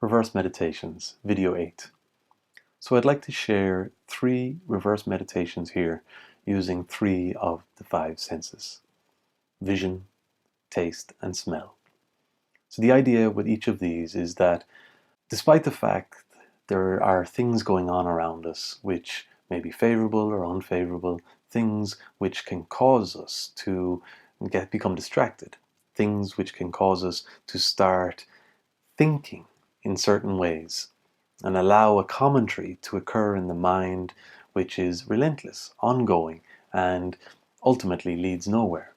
Reverse Meditations, Video 8. So I'd like to share 3 reverse meditations here using 3 of the 5 senses: vision, taste, and smell. So the idea with each of these is that despite the fact there are things going on around us which may be favorable or unfavorable, things which can cause us to become distracted, things which can cause us to start thinking in certain ways and allow a commentary to occur in the mind which is relentless, ongoing, and ultimately leads nowhere.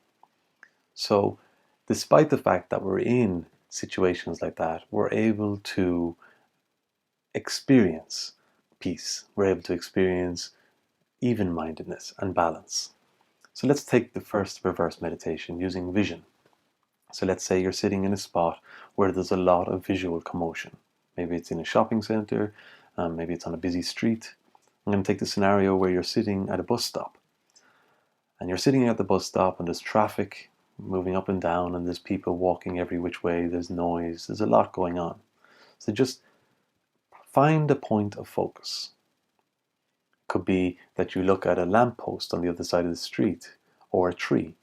So despite the fact that we're in situations like that, we're able to experience peace. We're able to experience even-mindedness and balance. So let's take the first reverse meditation using vision. So let's say you're sitting in a spot where there's a lot of visual commotion. Maybe it's in a shopping center, maybe it's on a busy street. I'm going to take the scenario where you're sitting at a bus stop. And you're sitting at the bus stop and there's traffic moving up and down and there's people walking every which way, there's noise, there's a lot going on. So just find a point of focus. It could be that you look at a lamppost on the other side of the street or a tree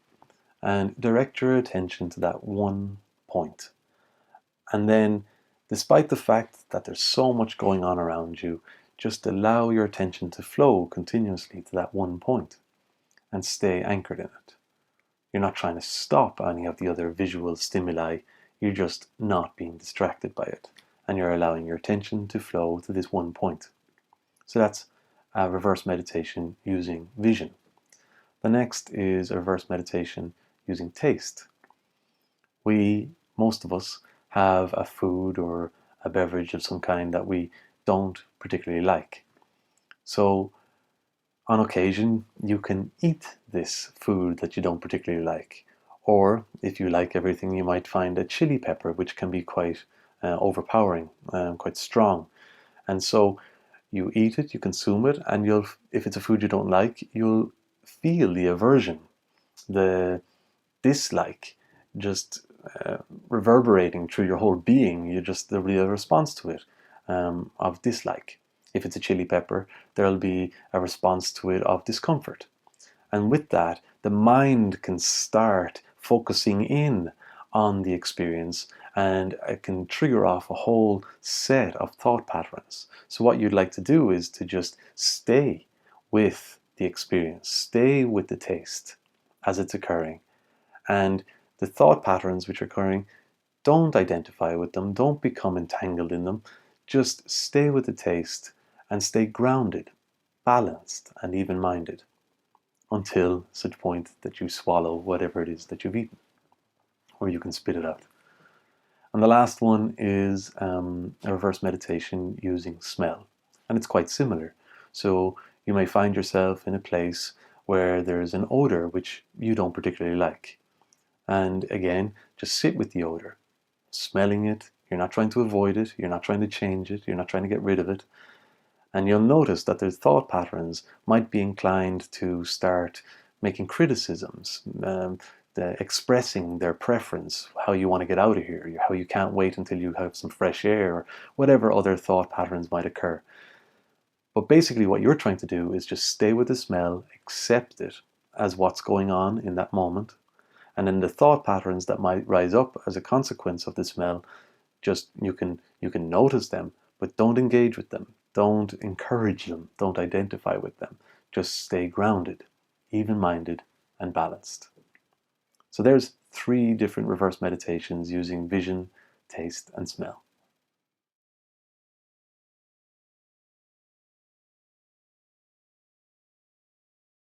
and direct your attention to that one point. And then, despite the fact that there's so much going on around you, just allow your attention to flow continuously to that one point and stay anchored in it. You're not trying to stop any of the other visual stimuli, you're just not being distracted by it. And you're allowing your attention to flow to this one point. So that's a reverse meditation using vision. The next is a reverse meditation using taste. Most of us, have a food or a beverage of some kind that we don't particularly like. So on occasion, you can eat this food that you don't particularly like. Or if you like everything, you might find a chili pepper, which can be quite overpowering, quite strong. And so you eat it, you consume it, and if it's a food you don't like, you'll feel the aversion, the dislike, just reverberating through your whole being. There'll be a response to it of dislike. If it's a chili pepper, there'll be a response to it of discomfort. And with that, the mind can start focusing in on the experience and it can trigger off a whole set of thought patterns. So what you'd like to do is to just stay with the experience, stay with the taste as it's occurring. And the thought patterns which are occurring, don't identify with them, don't become entangled in them, just stay with the taste and stay grounded, balanced and even-minded until such point that you swallow whatever it is that you've eaten, or you can spit it out. And the last one is a reverse meditation using smell, and it's quite similar. So you may find yourself in a place where there's an odor which you don't particularly like. And again, just sit with the odor, smelling it. You're not trying to avoid it, you're not trying to change it, you're not trying to get rid of it. And you'll notice that their thought patterns might be inclined to start making criticisms, expressing their preference, how you want to get out of here, how you can't wait until you have some fresh air, or whatever other thought patterns might occur. But basically what you're trying to do is just stay with the smell, accept it as what's going on in that moment, and then the thought patterns that might rise up as a consequence of the smell, just you can notice them, but don't engage with them, don't encourage them, don't identify with them. Just stay grounded, even-minded, and balanced. So there's 3 different reverse meditations using vision, taste, and smell.